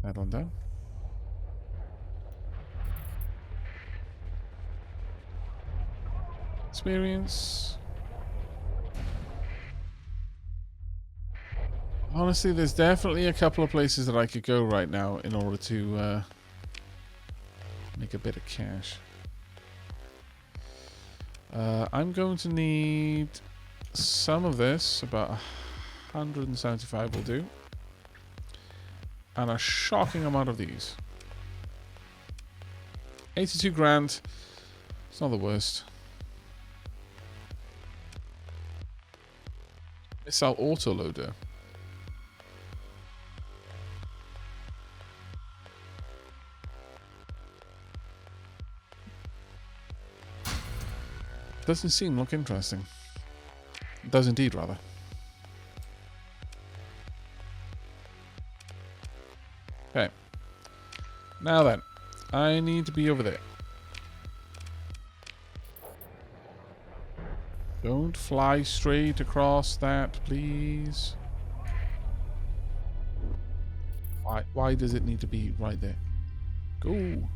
That one down. Experience. Honestly, there's definitely a couple of places that I could go right now in order to make a bit of cash. I'm going to need some of this, about 175 will do, and a shocking amount of these. 82 grand, it's not the worst. Missile autoloader. Doesn't seem look interesting. It does indeed, rather. Okay. Now then, I need to be over there. Don't fly straight across that, please. Why does it need to be right there? Go.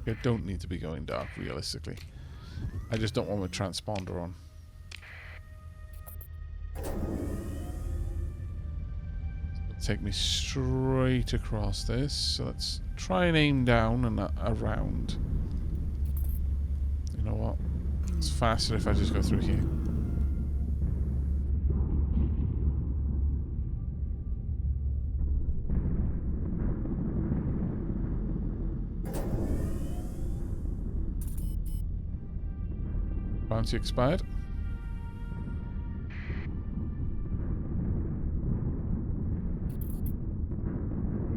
It don't need to be going dark, realistically. I just don't want my transponder on. Take me straight across this. So let's try and aim down and around. You know what? It's faster if I just go through here. Bounty expired.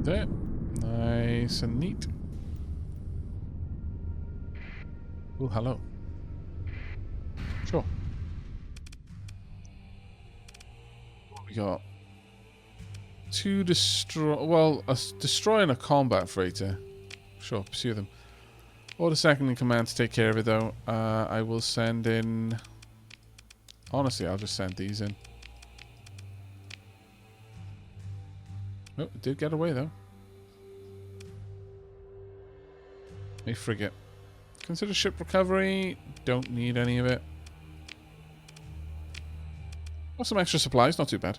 There. Nice and neat. Oh, hello. Sure. What we got? Two destroy... Well, destroying a combat freighter. Sure, pursue them. Order second in command to take care of it, though. I will send in... Honestly, I'll just send these in. Oh, it did get away, though. A frigate. Consider ship recovery. Don't need any of it. Got some extra supplies, not too bad.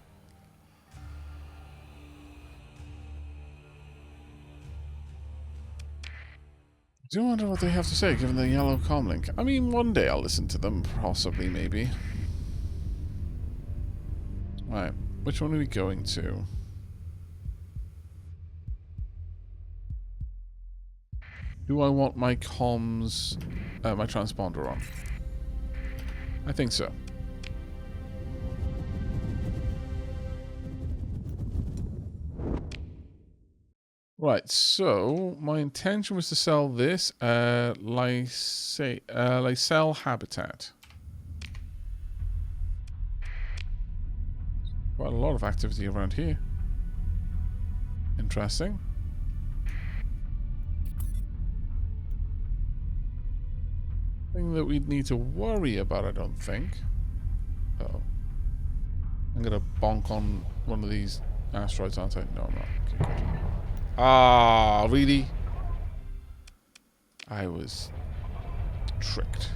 I do wonder what they have to say, given the yellow comlink. I mean, one day I'll listen to them, possibly, maybe. Right, which one are we going to? Do I want my comms, my transponder on? I think so. Right, so my intention was to sell this Lysel habitat. Quite a lot of activity around here. Interesting. Thing that we'd need to worry about, I don't think. Uh-oh. I'm gonna bonk on one of these asteroids, aren't I? No, I'm not. Okay, good. Ah, really? I was tricked.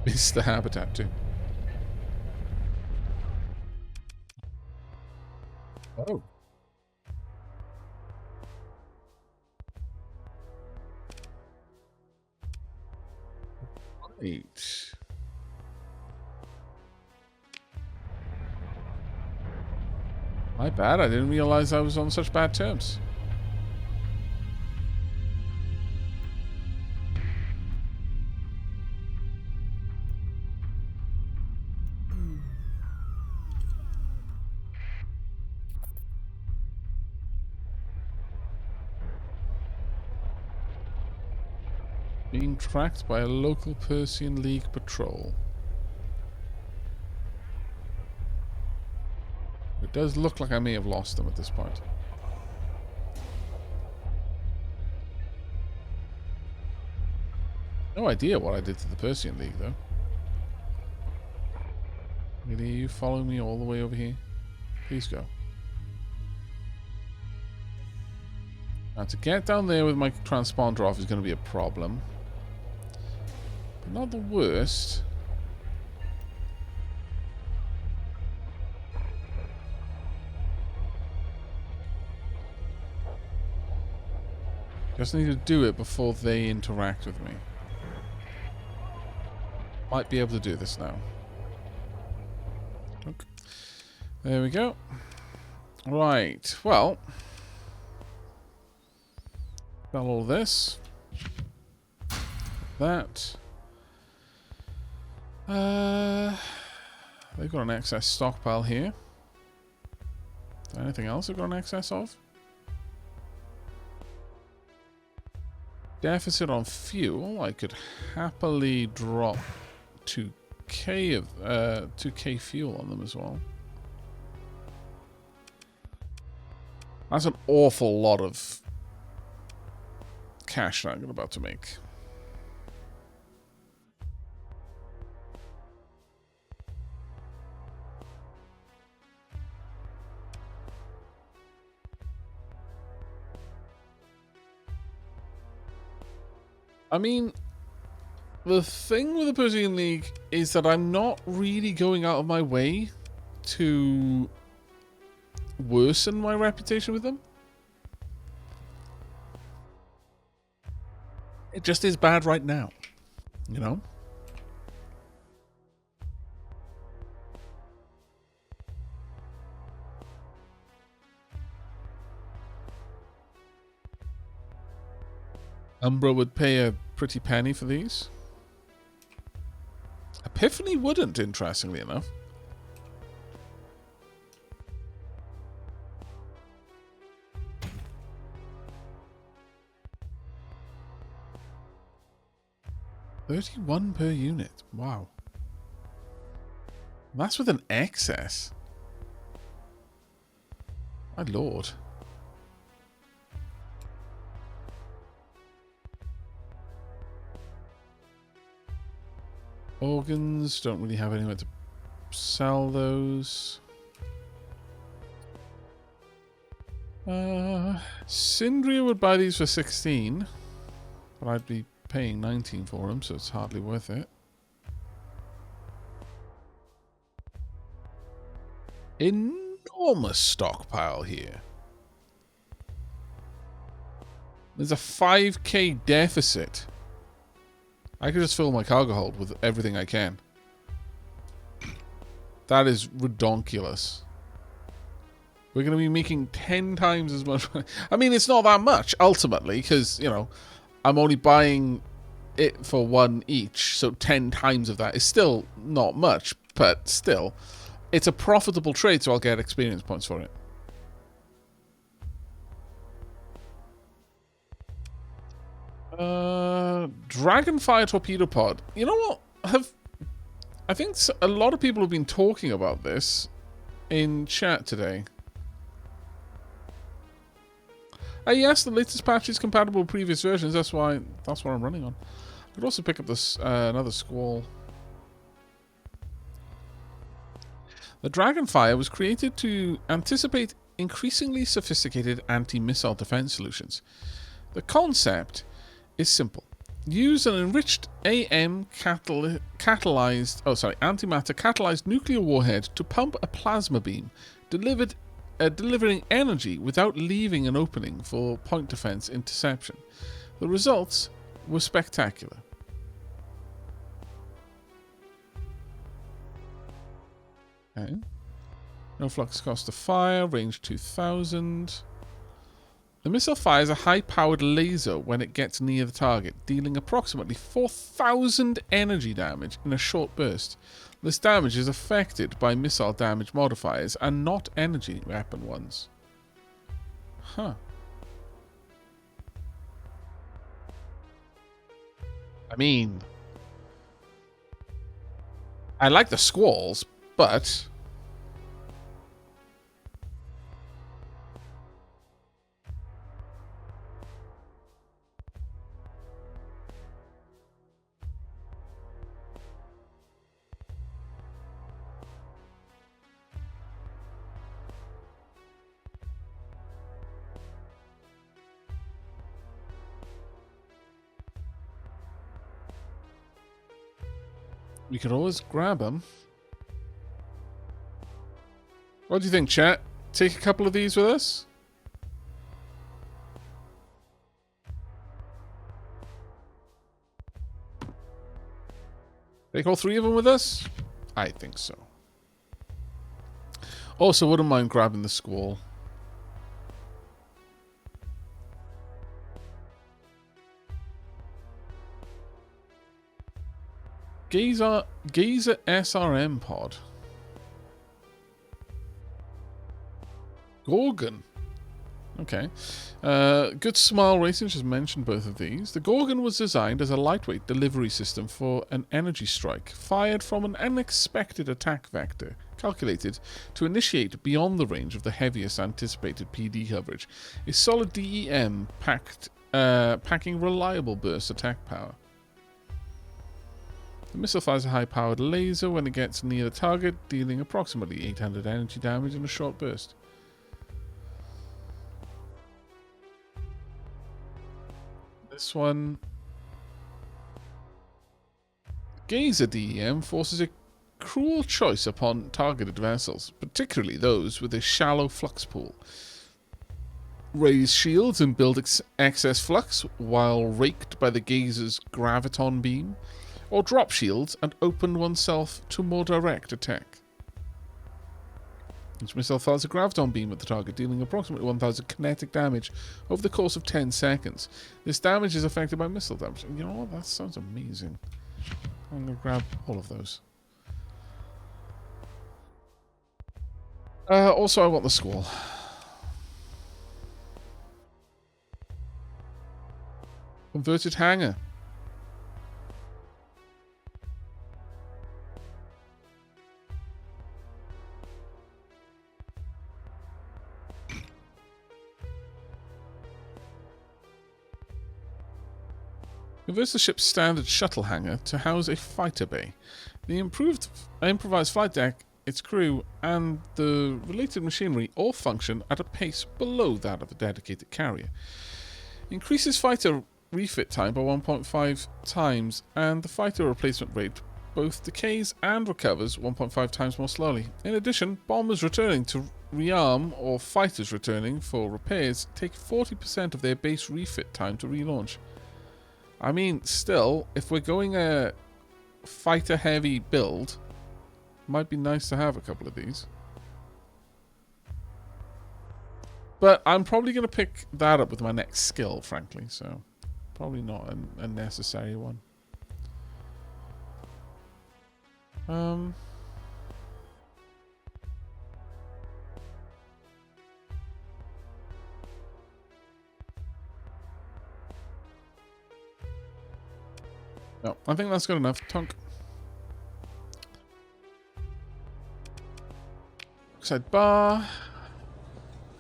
Missed the habitat too. Oh. Right. My bad, I didn't realize I was on such bad terms. Being tracked by a local Persian League patrol. It does look like I may have lost them at this point. No idea what I did to the Persian League, though. Really, you follow me all the way over here? Please go. Now, to get down there with my transponder off is going to be a problem. But not the worst. Just need to do it before they interact with me. Might be able to do this now. Okay. There we go. Right, well. Sell all this. That. They've got an excess stockpile here. Is there anything else they've got an excess of? Deficit on fuel. I could happily drop 2k of 2k fuel on them as well. That's an awful lot of cash that I'm about to make. I mean, the thing with the Persian League is that I'm not really going out of my way to worsen my reputation with them. It just is bad right now, you know? Umbra would pay a pretty penny for these. Epiphany wouldn't, interestingly enough. $31 per unit. Wow. That's with an excess. My lord. Organs, don't really have anywhere to sell those. Syndria would buy these for 16, but I'd be paying 19 for them, so it's hardly worth it. Enormous stockpile here. There's a 5k deficit. I could just fill my cargo hold with everything I can. That is redonkulous. We're going to be making 10 times as much money. I mean, it's not that much, ultimately, because, you know, I'm only buying it for 1 each, so 10 times of that is still not much, but still. It's a profitable trade, so I'll get experience points for it. Dragonfire torpedo pod. You know what? I think a lot of people have been talking about this in chat today. Yes, the latest patch is compatible with previous versions. That's what I'm running on. I could also pick up this another squall. The Dragonfire was created to anticipate increasingly sophisticated anti-missile defense solutions. The concept is simple. Use an enriched antimatter catalyzed nuclear warhead to pump a plasma beam, delivering energy without leaving an opening for point defense interception. The results were spectacular. Okay. No flux cost to fire, range 2000. The missile fires a high-powered laser when it gets near the target, dealing approximately 4,000 energy damage in a short burst. This damage is affected by missile damage modifiers and not energy weapon ones. Huh. I mean, I like the squalls, but We could always grab them. What do you think, chat? Take a couple of these with us? Take all 3 of them with us? I think so. Also, wouldn't mind grabbing the squall. Gazer SRM pod. Gorgon. Okay. Good Smile Racing just mentioned both of these. The Gorgon was designed as a lightweight delivery system for an energy strike, fired from an unexpected attack vector, calculated to initiate beyond the range of the heaviest anticipated PD coverage. A solid DEM packing reliable burst attack power. The missile fires a high-powered laser when it gets near the target, dealing approximately 800 energy damage in a short burst. This one... Gazer DEM forces a cruel choice upon targeted vessels, particularly those with a shallow flux pool. Raise shields and build excess flux while raked by the Gazer's graviton beam, or drop shields and open oneself to more direct attack. Each missile fires a graviton beam at the target, dealing approximately 1000 kinetic damage over the course of 10 seconds. This damage is affected by missile damage. You know what? That sounds amazing. I'm going to grab all of those. Also, I want the squall. Converted hangar. Converts the ship's standard shuttle hangar to house a fighter bay. The improvised flight deck, its crew, and the related machinery all function at a pace below that of a dedicated carrier. Increases fighter refit time by 1.5 times, and the fighter replacement rate both decays and recovers 1.5 times more slowly. In addition, bombers returning to rearm or fighters returning for repairs take 40% of their base refit time to relaunch. I mean, still, if we're going a fighter-heavy build, might be nice to have a couple of these. But I'm probably going to pick that up with my next skill, frankly, so probably not a necessary one. No, I think that's good enough. Tunk. Outside bar.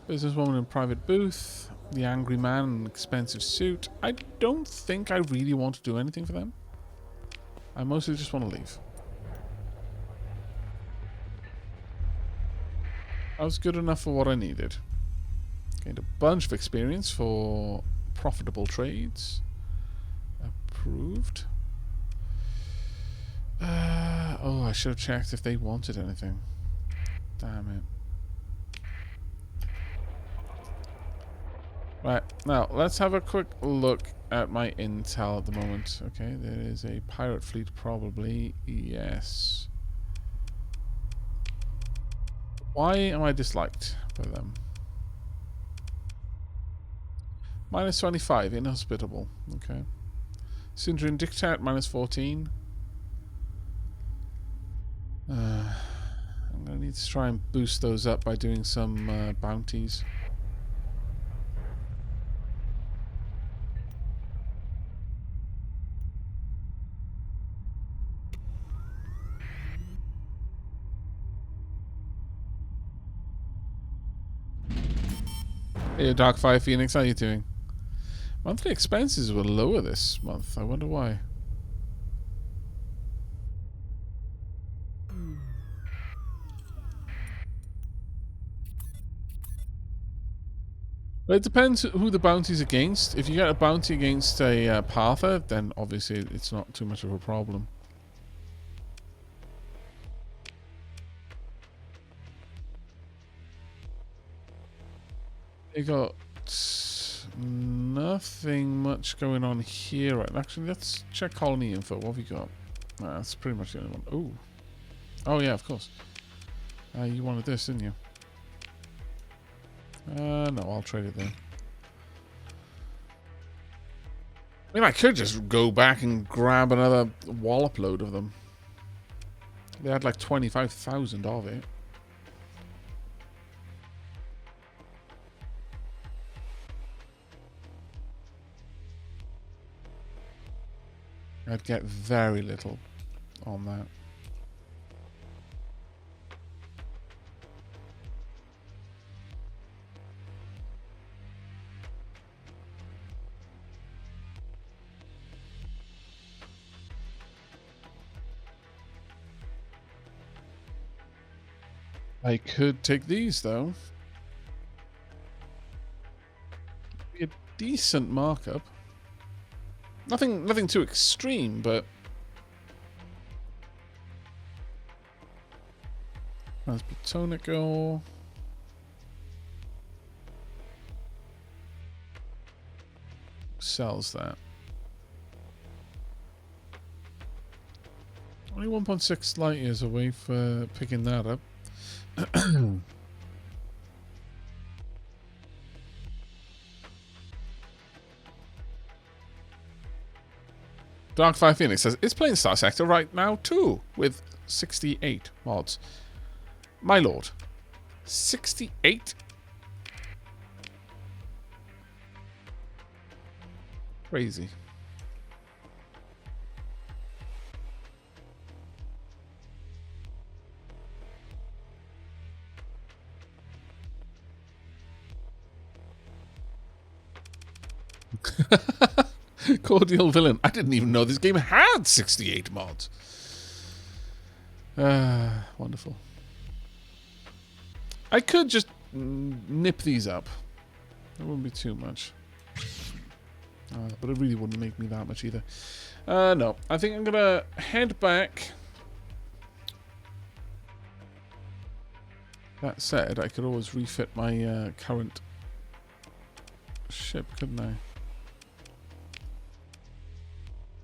Businesswoman in private booth. The angry man in an expensive suit. I don't think I really want to do anything for them. I mostly just want to leave. That was good enough for what I needed. Gained a bunch of experience for profitable trades. Approved. Oh, I should have checked if they wanted anything. Damn it. Right, now let's have a quick look at my intel at the moment. Okay, there is a pirate fleet probably. Yes. Why am I disliked by them? Minus 25, inhospitable. Okay. Syndrome Dictat, minus 14. I'm going to need to try and boost those up by doing some bounties. Hey, Darkfire Phoenix, how are you doing? Monthly expenses were lower this month. I wonder why. Well, it depends who the bounty's against. If you get a bounty against a Parther, then obviously it's not too much of a problem. You got nothing much going on here. Right? Actually, let's check colony info. What have we got? That's pretty much the only one. Ooh. Oh, yeah, of course. You wanted this, didn't you? No, I'll trade it then. I mean, I could just go back and grab another wallop load of them. They had like 25,000 of it. I'd get very little on that. I could take these though. Be a decent markup. Nothing too extreme, but that's Platonical. Sells that. Only 1.6 light years away for picking that up. Dark5 Phoenix says, it's playing Starsector right now too, with 68 mods. My lord. 68? Crazy. Cordial Villain. I didn't even know this game had 68 mods. Wonderful. I could just nip these up. It wouldn't be too much. But it really wouldn't make me that much either. No. I think I'm going to head back. That said, I could always refit my current ship, couldn't I?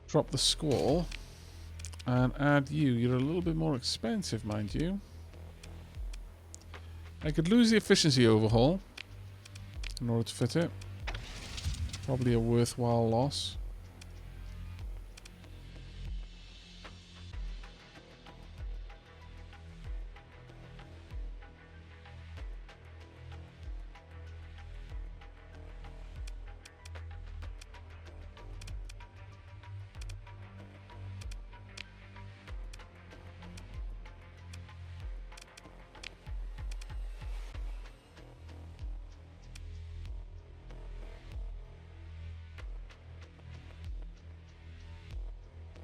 Drop the Squall and add you. You're a little bit more expensive, mind you. I could lose the efficiency overhaul in order to fit it. Probably a worthwhile loss.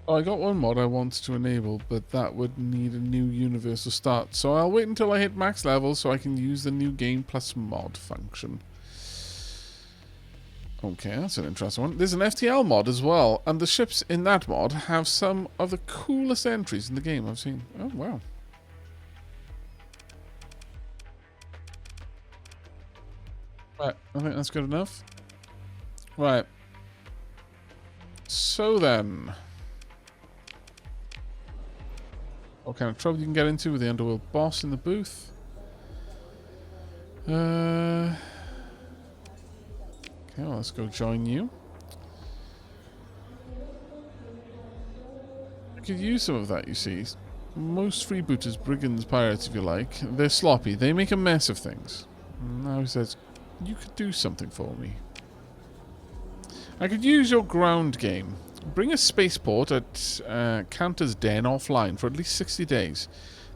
Oh, I got one mod I want to enable, but that would need a new universal start. So I'll wait until I hit max level so I can use the new game plus mod function. Okay, that's an interesting one. There's an FTL mod as well, and the ships in that mod have some of the coolest entries in the game I've seen. Oh, wow. Right, I think that's good enough. Right. So then... what kind of trouble you can get into with the underworld boss in the booth? Okay, well, let's go join you. I could use some of that, you see. Most freebooters, brigands, pirates, if you like, they're sloppy. They make a mess of things. Now he says, you could do something for me. I could use your ground game. Bring a spaceport at Cantor's Den offline for at least 60 days.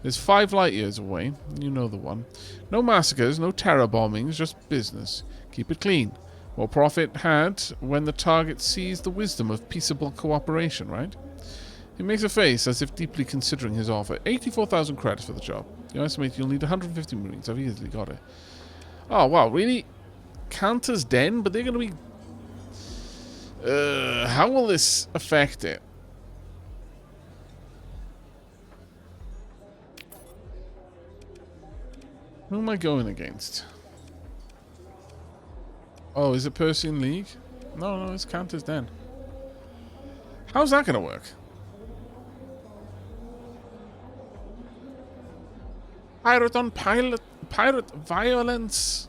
There's 5 light years away. You know the one. No massacres, no terror bombings, just business. Keep it clean. More profit had when the target sees the wisdom of peaceable cooperation, right? He makes a face as if deeply considering his offer. 84,000 credits for the job. You estimate you'll need 150 Marines. I've easily got it. Oh, wow, really? Cantor's Den? But they're going to be... how will this affect it? Who am I going against? Oh, is it Percy in League? No, no, his counter's dead. How's that going to work? Pirate on pirate violence.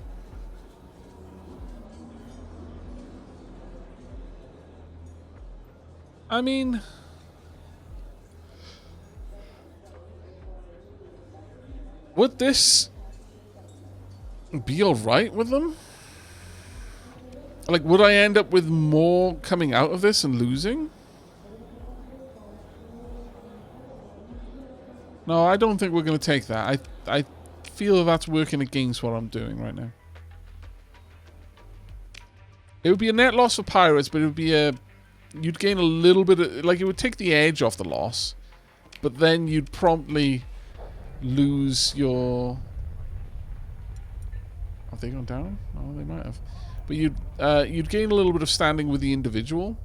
I mean, would this be alright with them? Like, would I end up with more coming out of this and losing? No, I don't think we're going to take that. I feel that's working against what I'm doing right now. It would be a net loss for pirates, but it would be a... You'd gain a little bit of... Like, it would take the edge off the loss. But then you'd promptly lose your... Have they gone down? Oh, they might have. But you'd gain a little bit of standing with the individual.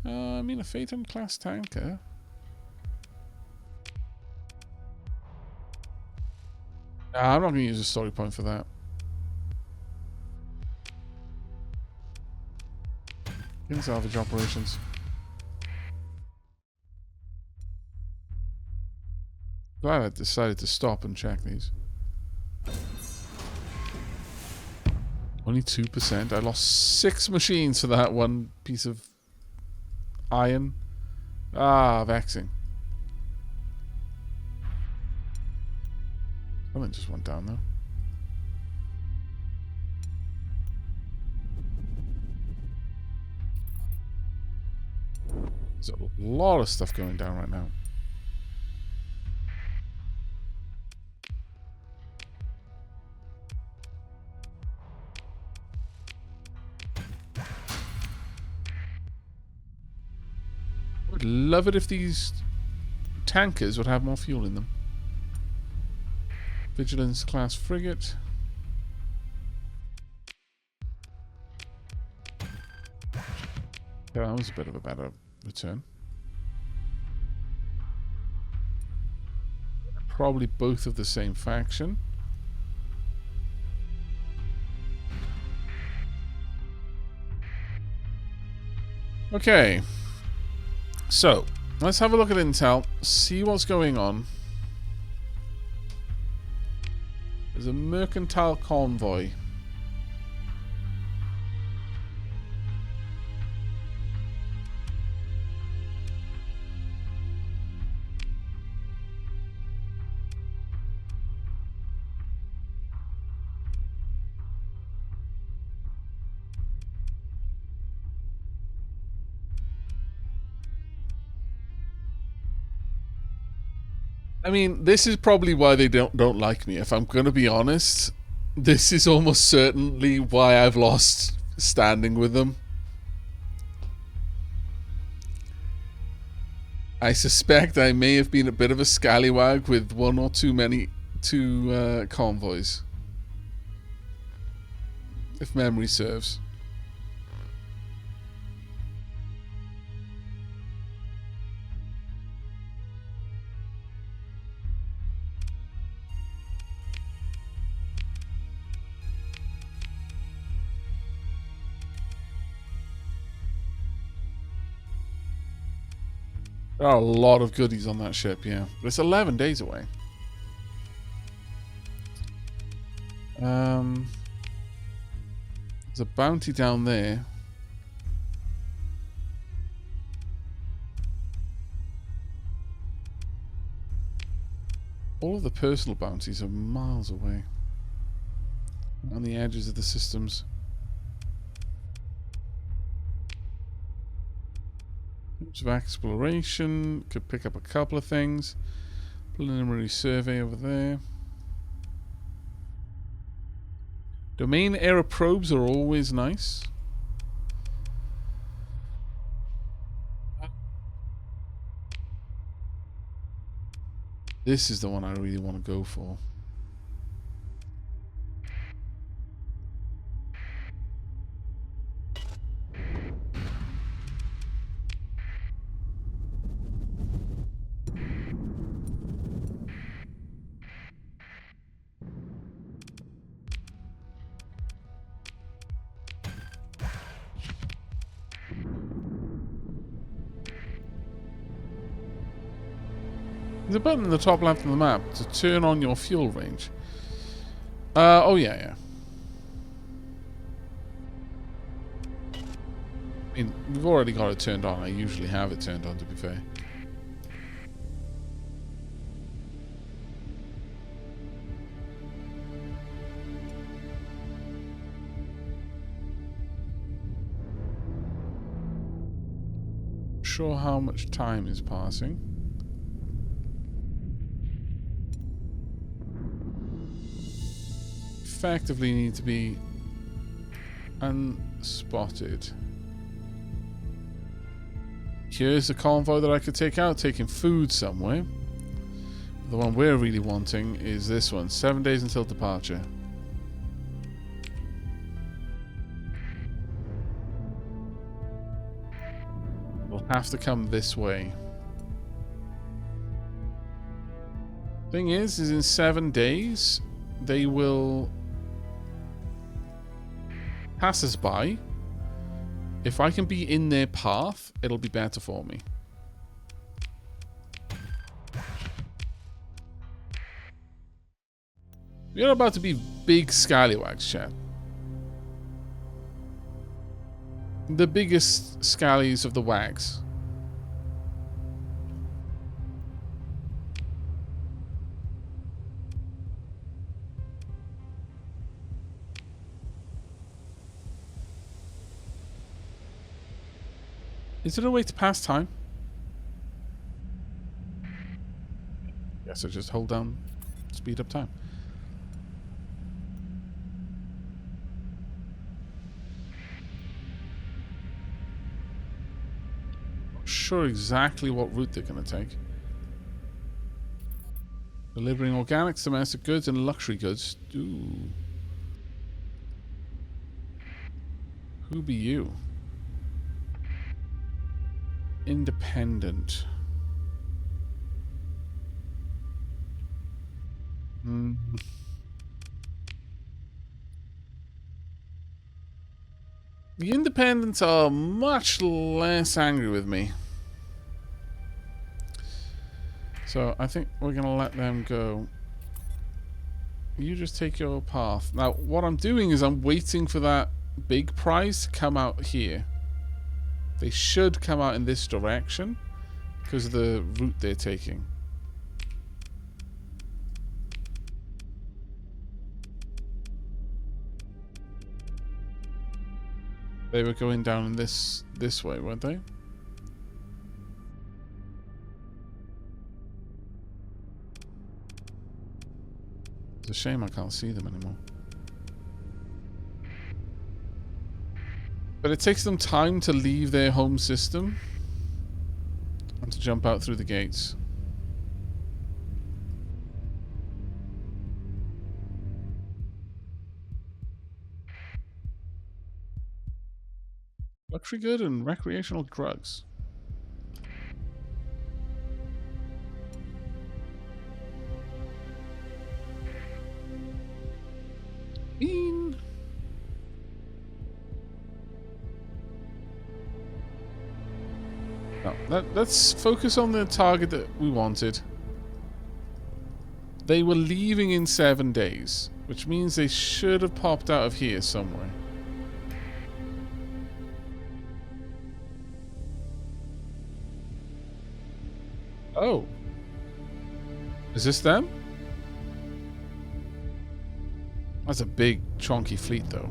I mean, a Phaeton class tanker. Nah, I'm not going to use a story point for that. In salvage operations. Glad I decided to stop and check these. Only 2%. I lost 6 machines for that one piece of iron. Ah, vexing. Something just went down though. There's a lot of stuff going down right now. I would love it if these tankers would have more fuel in them. Vigilance class frigate. Yeah, that was a bit of a better return. Probably both of the same faction. Okay. So, let's have a look at intel, see what's going on. There's a mercantile convoy. I mean, this is probably why they don't like me. If I'm going to be honest, this is almost certainly why I've lost standing with them. I suspect I may have been a bit of a scallywag with one or two convoys, if memory serves. There are a lot of goodies on that ship, yeah. But it's 11 days away. There's a bounty down there. All of the personal bounties are miles away. On the edges of the systems. Groups of exploration. Could pick up a couple of things. Preliminary survey over there. Domain error probes are always nice. This is the one I really want to go for. There's a button in the top left of the map to turn on your fuel range. Oh yeah. I mean, we've already got it turned on. I usually have it turned on, to be fair. Sure how much time is passing. Effectively need to be unspotted. Here's the convoy that I could take out, taking food somewhere. The one we're really wanting is this one, 7 days until departure. We'll have to come this way. Thing is in 7 days, they will pass us by. If I can be in their path, it'll be better for me. We're about to be big scallywags, chat. The biggest scallies of the wags. Is there a way to pass time? Guess I just hold down, speed up time. Not sure exactly what route they're going to take. Delivering organics, domestic goods, and luxury goods. Ooh. Who be you? Independent. The independents are much less angry with me. So I think we're going to let them go. You just take your path. Now, what I'm doing is I'm waiting for that big prize to come out here. They should come out in this direction because of the route they're taking. They were going down this way, weren't they? It's a shame I can't see them anymore. But it takes them time to leave their home system and to jump out through the gates. Luxury good and recreational drugs. Mean. No, let's focus on the target that we wanted. They were leaving in 7 days, which means they should have popped out of here somewhere. Oh. Is this them? That's a big, chunky fleet, though.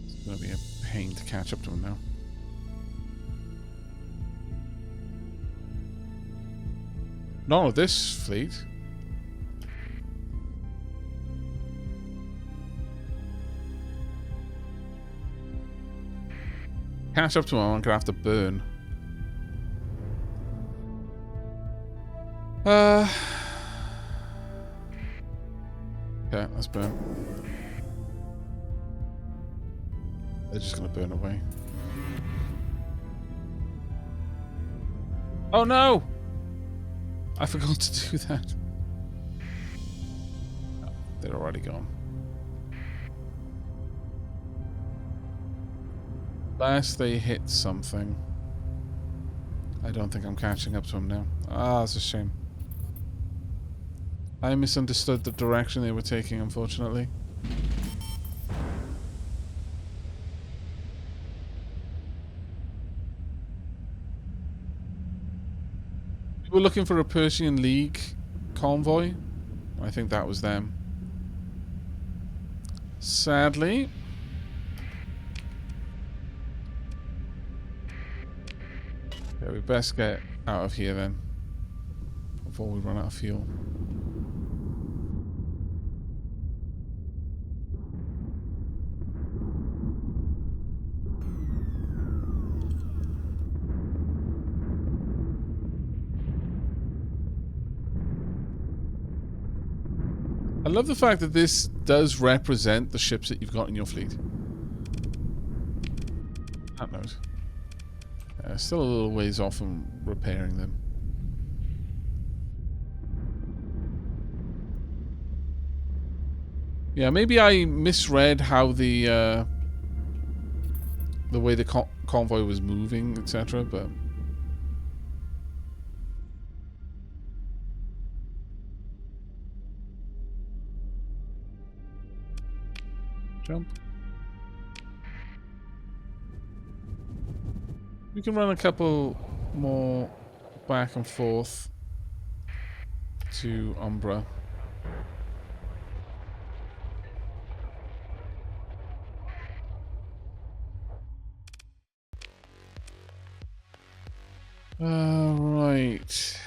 It's going to be a pain to catch up to them now. Not with this fleet. Catch up to him, I'm gonna have to burn. Okay, let's burn. They're just gonna burn away. Oh no! I forgot to do that. Oh, they're already gone. Unless they hit something. I don't think I'm catching up to them now. Ah, that's a shame. I misunderstood the direction they were taking, unfortunately. We were looking for a Persian League convoy. I think that was them. Sadly. Yeah, we best get out of here then. Before we run out of fuel. I love the fact that this does represent the ships that you've got in your fleet. That note. Still a little ways off from repairing them. Yeah, maybe I misread how the way the convoy was moving, etc. But jump. We can run a couple more back and forth to Umbra. Right.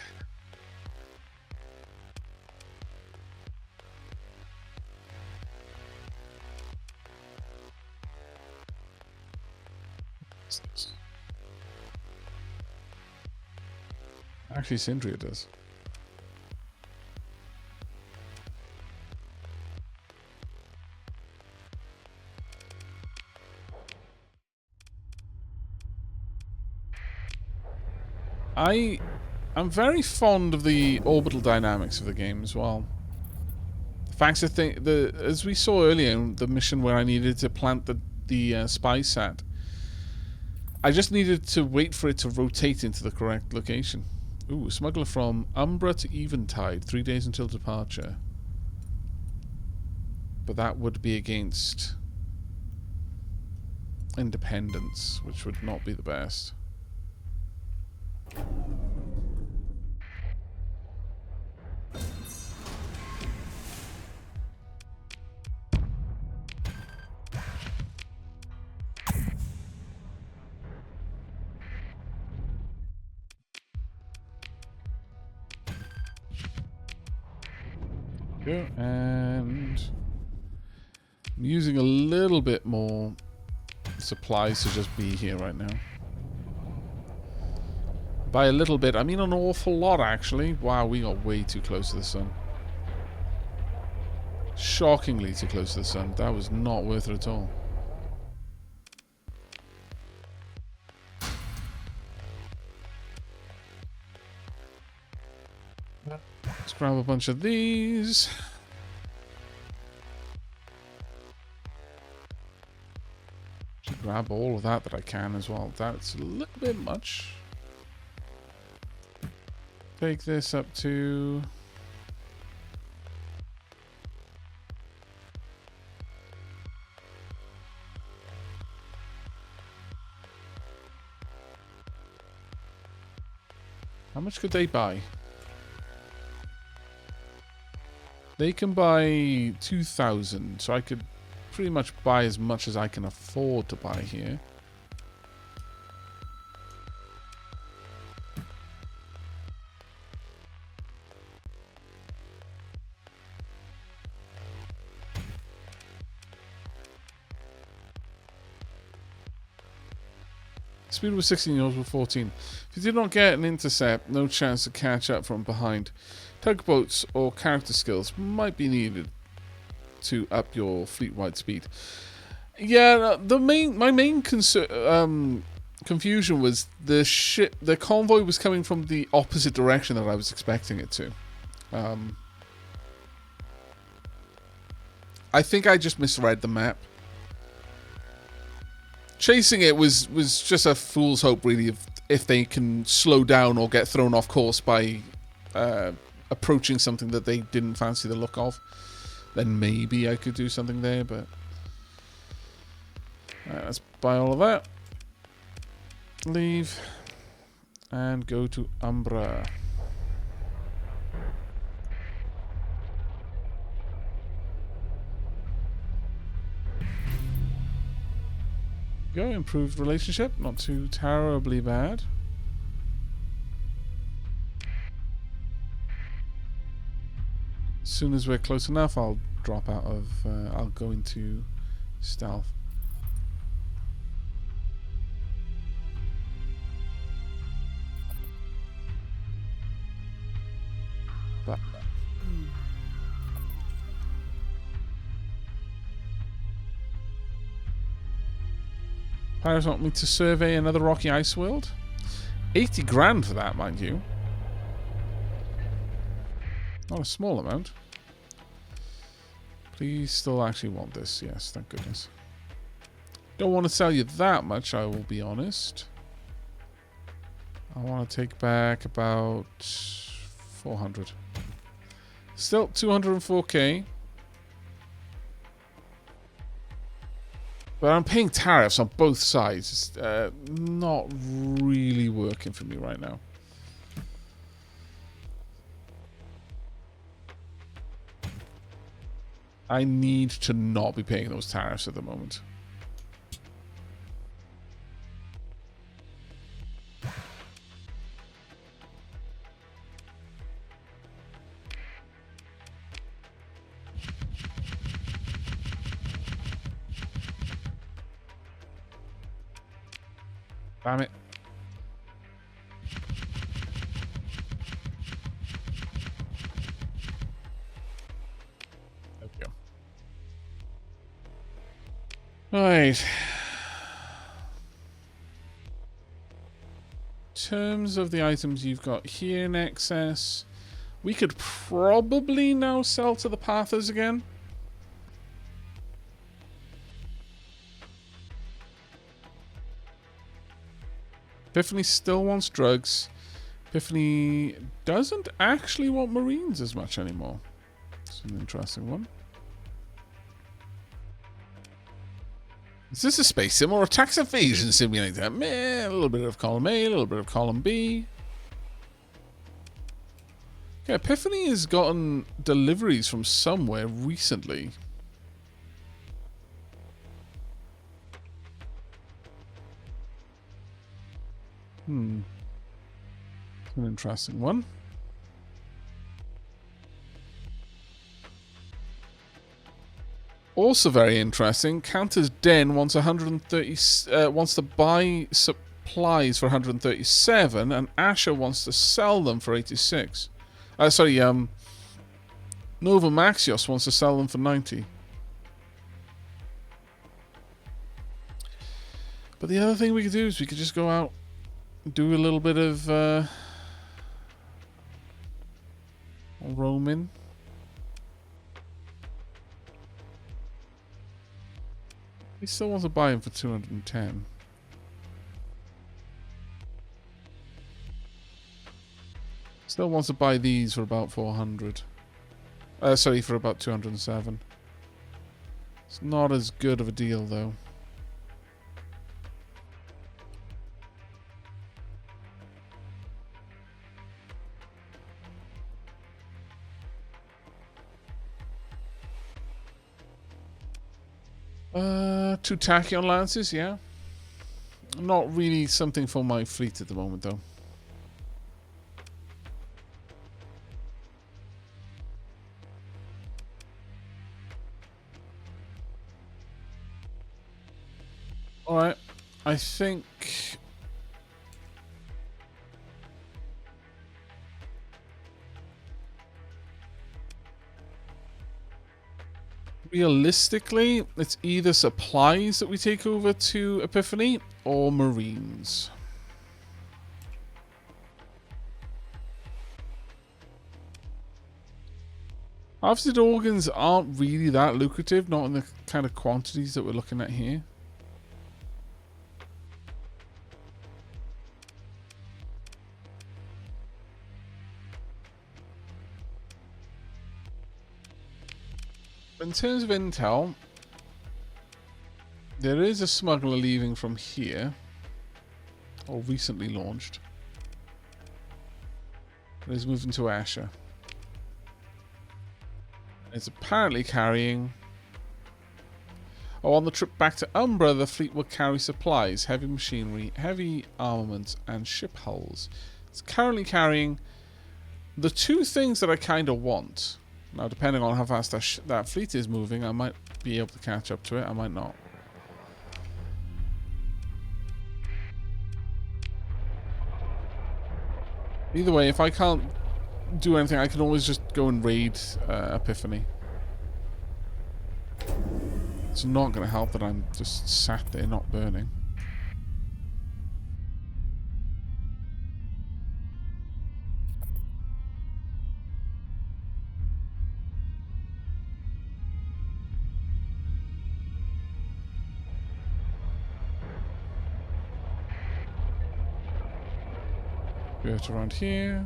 Actually, Sindria does. I'm very fond of the orbital dynamics of the game as well. The fact that as we saw earlier in the mission where I needed to plant the spy sat, I just needed to wait for it to rotate into the correct location. Ooh, smuggler from Umbra to Eventide, 3 days until departure. But that would be against Independence, which would not be the best. And I'm using a little bit more supplies to just be here right now. By a little bit, I mean an awful lot, actually. Wow, we got way too close to the sun. Shockingly too close to the sun. That was not worth it at all. Let's grab a bunch of these. Should grab all of that I can as well. That's a little bit much. Take this up to... How much could they buy? They can buy 2,000, so I could pretty much buy as much as I can afford to buy here. Speed was 16, yours was 14. If you did not get an intercept, no chance to catch up from behind. Tugboats or character skills might be needed to up your fleet-wide speed. Yeah, my main confusion was the convoy was coming from the opposite direction that I was expecting it to. I think I just misread the map. chasing it was just a fool's hope, really, if they can slow down or get thrown off course by approaching something that they didn't fancy the look of. Then maybe I could do something there, but... Alright, let's buy all of that. Leave. And go to Umbra. Go, improved relationship. Not too terribly bad. As soon as we're close enough, I'll drop out of... I'll go into stealth. But... Pirates want me to survey another rocky ice world? 80 grand for that, mind you. Not a small amount. Please still actually want this. Yes, thank goodness. Don't want to sell you that much, I will be honest. I want to take back about 400. Still 204k. But I'm paying tariffs on both sides. It's not really working for me right now. I need to not be paying those tariffs at the moment. Damn it. There we go. Right. In terms of the items you've got here in excess, we could probably now sell to the Pathers again. Epiphany still wants drugs. Epiphany doesn't actually want Marines as much anymore. It's an interesting one. Is this a space sim or a tax evasion simulator? Meh, a little bit of column A, a little bit of column B. Okay, Epiphany has gotten deliveries from somewhere recently. It's an interesting one. Also very interesting. Counter's Den wants 130. Wants to buy supplies for 137, and Asher wants to sell them for 86. Sorry. Nova Maxios wants to sell them for 90. But the other thing we could do is we could just go out. Do a little bit of roaming. He still wants to buy him for 210. Still wants to buy these for about 400. Sorry, for about 207. It's not as good of a deal, though. Two Tachyon Lances, yeah. Not really something for my fleet at the moment, though. Alright, I think... Realistically, it's either supplies that we take over to Epiphany or Marines. Harvested organs aren't really that lucrative, not in the kind of quantities that we're looking at here. In terms of intel, there is a smuggler leaving from here, or recently launched. It is moving to Asher. It's apparently carrying... Oh, on the trip back to Umbra, the fleet will carry supplies, heavy machinery, heavy armaments, and ship hulls. It's currently carrying the two things that I kind of want. Now, depending on how fast that fleet is moving, I might be able to catch up to it, I might not. Either way, if I can't do anything, I can always just go and raid Epiphany. It's not going to help that I'm just sat there not burning. Get around here.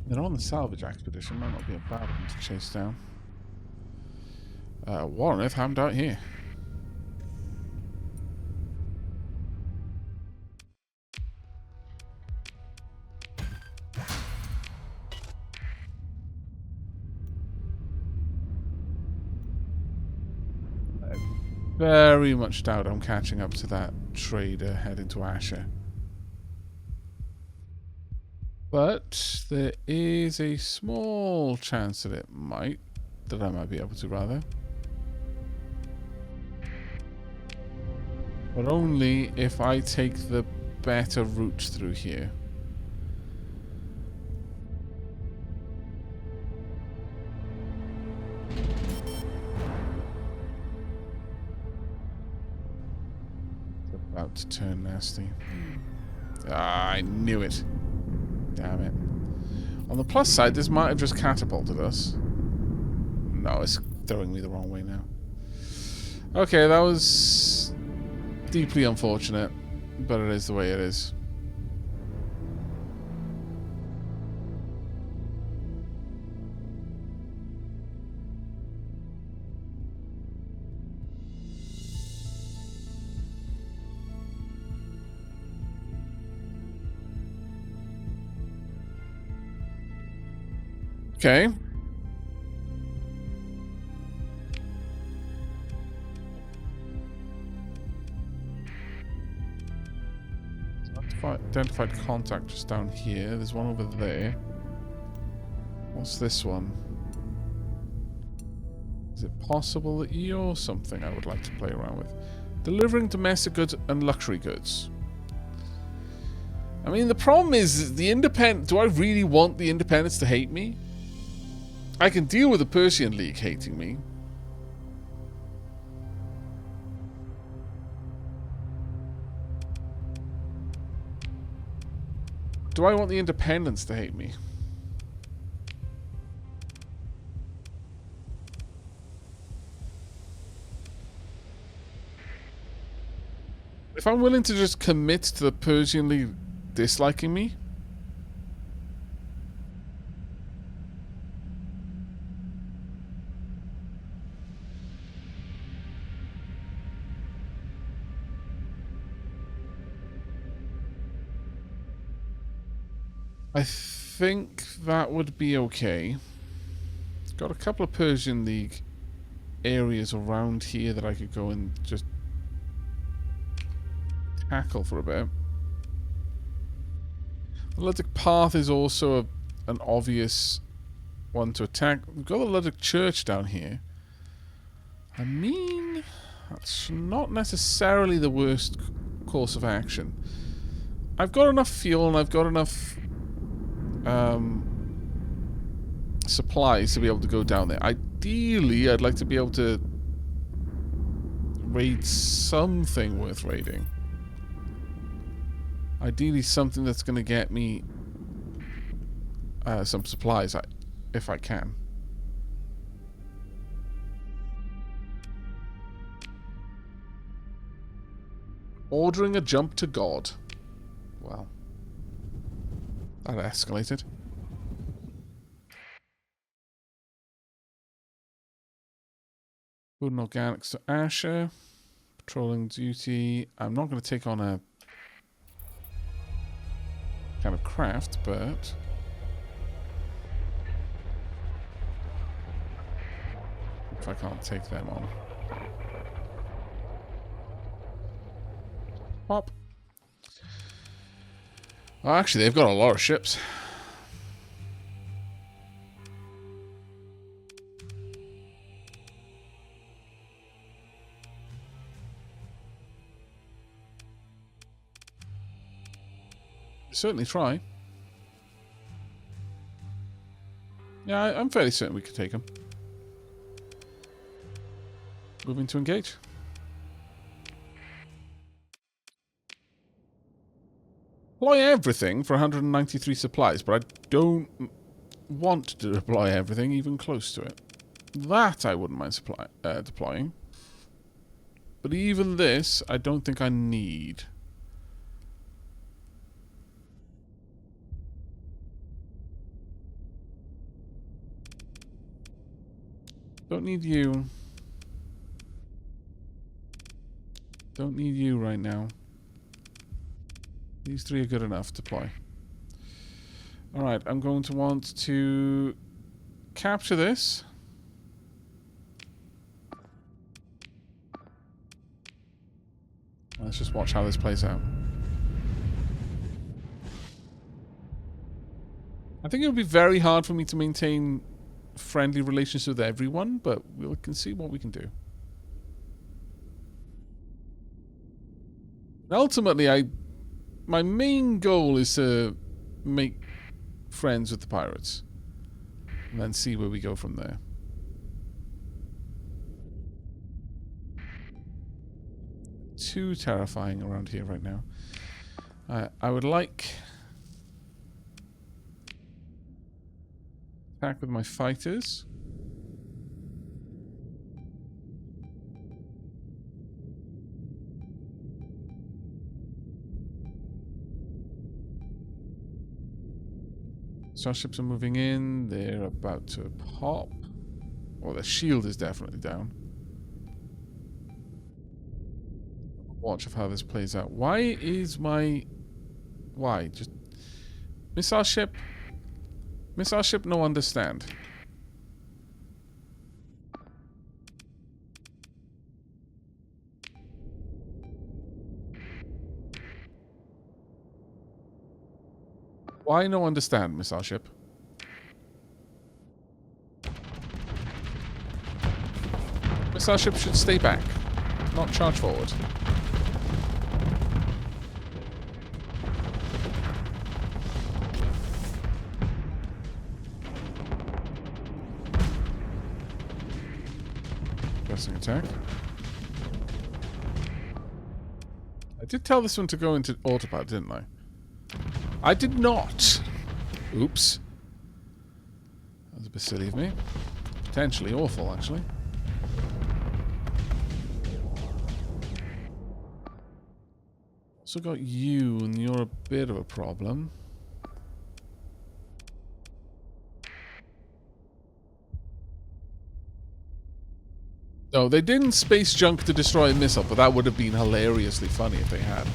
They're on the salvage expedition. Might not be a bad one to chase down. What on earth happened out here? I very much doubt I'm catching up to that trader heading to Asher. But there is a small chance that I might be able to, rather. But only if I take the better route through here. It's about to turn nasty. Ah, I knew it. Damn it. On the plus side, this might have just catapulted us. No, it's throwing me the wrong way now. Okay, that was deeply unfortunate, but it is the way it is. Okay. Identified contact just down here. There's one over there. What's this one? Is it possible that you're something I would like to play around with? Delivering domestic goods and luxury goods. I mean, the problem is the independent. Do I really want the independents to hate me? I can deal with the Persian League hating me. Do I want the independents to hate me? If I'm willing to just commit to the Persian League disliking me, I think that would be okay. Got a couple of Persian League areas around here that I could go and just tackle for a bit. The Luddic Path is also an obvious one to attack. We've got the Luddic Church down here. I mean, that's not necessarily the worst course of action. I've got enough fuel and I've got enough supplies to be able to go down there. Ideally, I'd like to be able to raid something worth raiding. Ideally, something that's going to get me some supplies, if I can. Ordering a jump to God. Well, that escalated. Food and organics to Asher. Patrolling duty. I'm not going to take on a kind of craft, but if I can't take them on. Pop. Oh, actually, they've got a lot of ships. Certainly try. Yeah, I'm fairly certain we could take them. Moving to engage. Deploy everything for 193 supplies, but I don't want to deploy everything even close to it. That I wouldn't mind deploying. But even this, I don't think I need. Don't need you. Don't need you right now. These three are good enough to deploy. Alright, I'm going to want to capture this. Let's just watch how this plays out. I think it would be very hard for me to maintain friendly relations with everyone, but we can see what we can do. Ultimately, my main goal is to make friends with the pirates. And then see where we go from there. Too terrifying around here right now. I would like... attack with my fighters. Starships are moving in. They're about to pop. Well, their shield is definitely down. Watch of how this plays out. Why is my... Why? Just... Missile ship? Missile ship, no understand. Why no understand, missile ship? Missile ship should stay back, not charge forward. Pressing attack. I did tell this one to go into autopilot, didn't I? I did not. Oops. That was a bit silly of me. Potentially awful, actually. Also got you, and you're a bit of a problem. No, they didn't space junk to destroy a missile, but that would have been hilariously funny if they had.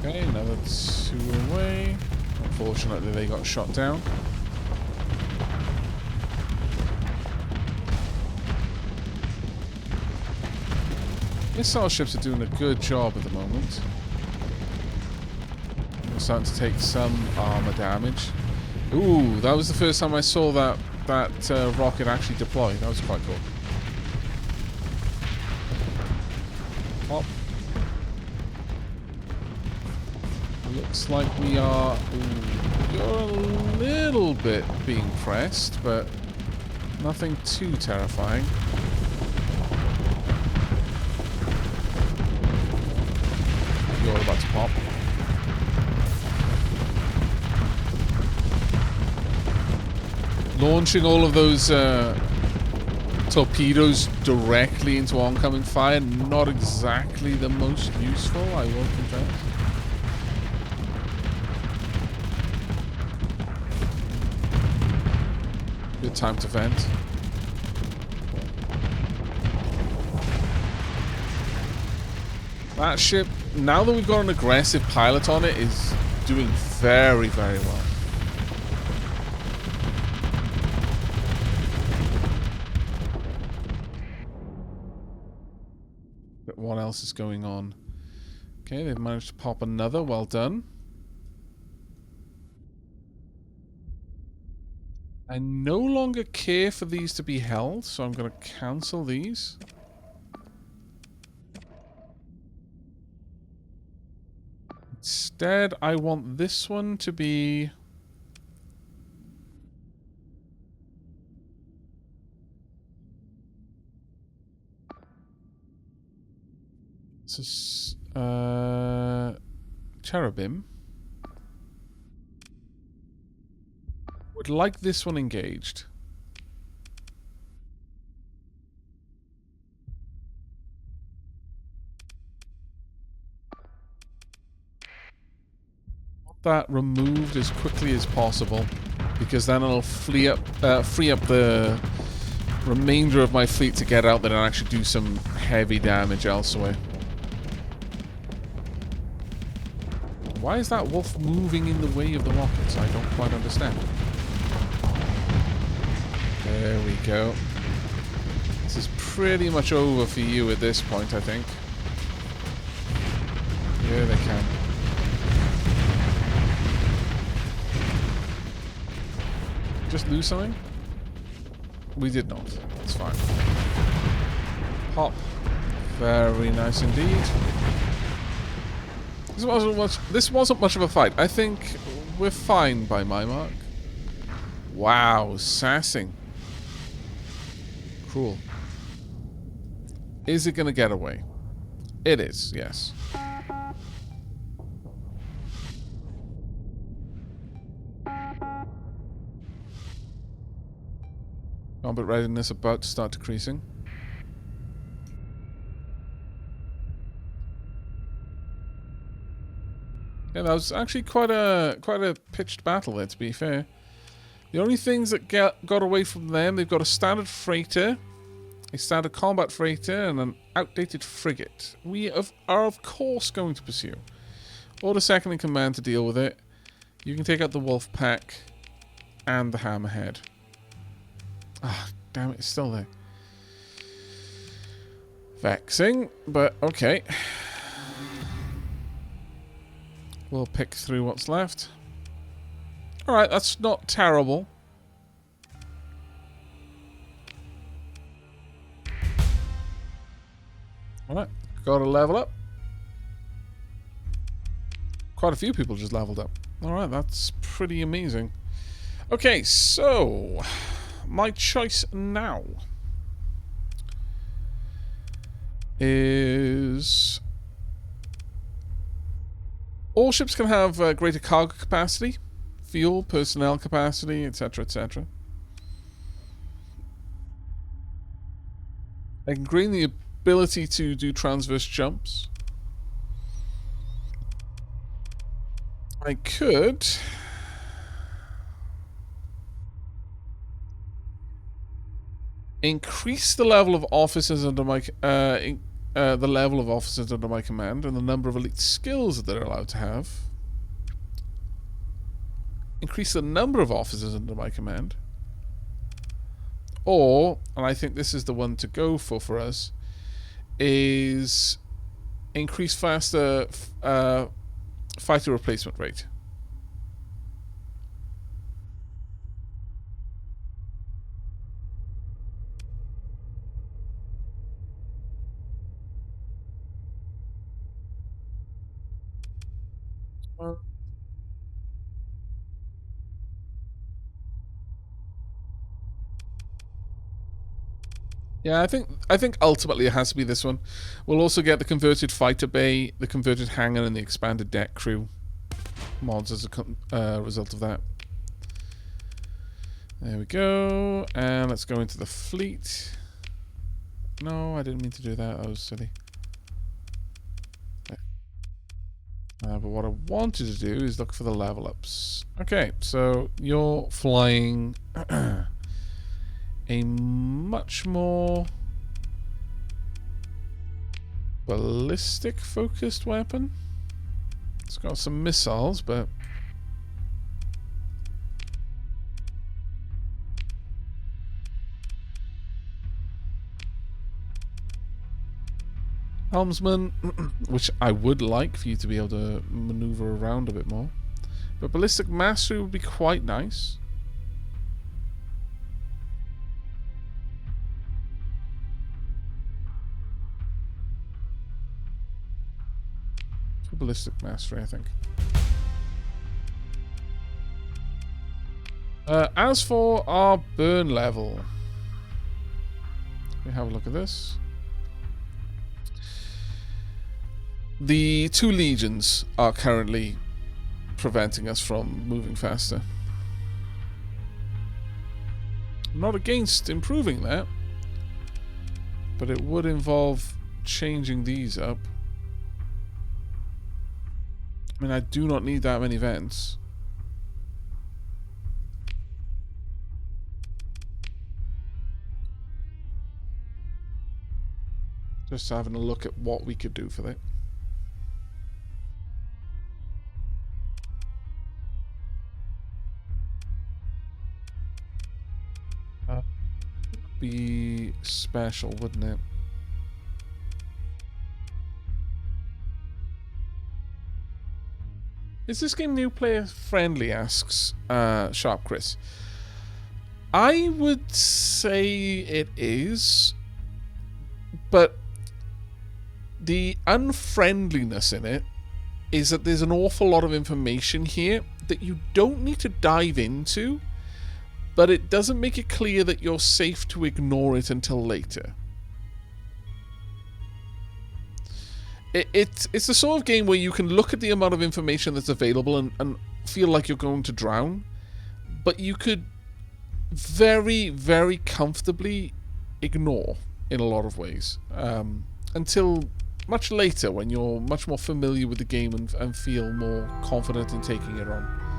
Okay, another two away. Unfortunately, they got shot down. Missile ships are doing a good job at the moment. We're starting to take some armor damage. Ooh, that was the first time I saw that rocket actually deploy. That was quite cool. Pop. Looks like we are... Ooh, you're a little bit being pressed, but nothing too terrifying. to pop. Launching all of those torpedoes directly into oncoming fire, not exactly the most useful, I will confess. Good time to vent. That ship, now that we've got an aggressive pilot on it, is doing very, very well. But what else is going on? Okay, they've managed to pop another. Well done. I no longer care for these to be held, so I'm going to cancel these. Instead, I want this one to be... Cherubim. Would like this one engaged. Want that removed as quickly as possible, because then it'll free up the remainder of my fleet to get out there and actually do some heavy damage elsewhere. Why is that wolf moving in the way of the rockets? I don't quite understand. There we go. This is pretty much over for you at this point, I think. Yeah, they can. Just lose something? We did not. That's fine. Pop. Very nice indeed. This wasn't much of a fight. I think we're fine by my mark. Wow, sassing. Cool. Is it going to get away? It is, yes. Combat readiness about to start decreasing. Yeah, that was actually quite a pitched battle there, to be fair. The only things that got away from them, they've got a standard freighter, a standard combat freighter, and an outdated frigate. We are, of course, going to pursue. Order second in command to deal with it. You can take out the wolf pack and the hammerhead. Ah, damn it, it's still there. Vexing, but okay. We'll pick through what's left. Alright, that's not terrible. Alright, gotta level up. Quite a few people just leveled up. Alright, that's pretty amazing. Okay, so... my choice now is... all ships can have greater cargo capacity, fuel, personnel capacity, etc., etc. I can gain the ability to do transverse jumps. I could... increase the level of officers under my the level of officers under my command and the number of elite skills that they're allowed to have. Increase the number of officers under my command. Or, and I think this is the one to go for us, is increase faster fighter replacement rate. Yeah, I think ultimately it has to be this one. We'll also get the converted fighter bay, the converted hangar, and the expanded deck crew mods as a result of that. There we go, and let's go into the fleet. No, I didn't mean to do that. I was silly. But what I wanted to do is look for the level ups. Okay, so you're flying a much more ballistic focused weapon. It's got some missiles, but helmsman, which I would like for you to be able to maneuver around a bit more. But ballistic mastery would be quite nice. For ballistic mastery, I think. As for our burn level, let me have a look at this. The 2 legions are currently preventing us from moving faster. I'm not against improving that, but it would involve changing these up. I mean, I do not need that many vents. Just having a look at what we could do for that. Be special, wouldn't it? Is this game new player friendly? Asks Sharp Chris. I would say it is, but the unfriendliness in it is that there's an awful lot of information here that you don't need to dive into, but it doesn't make it clear that you're safe to ignore it until later. It's the sort of game where you can look at the amount of information that's available and feel like you're going to drown, but you could very, very comfortably ignore in a lot of ways, until much later when you're much more familiar with the game and feel more confident in taking it on.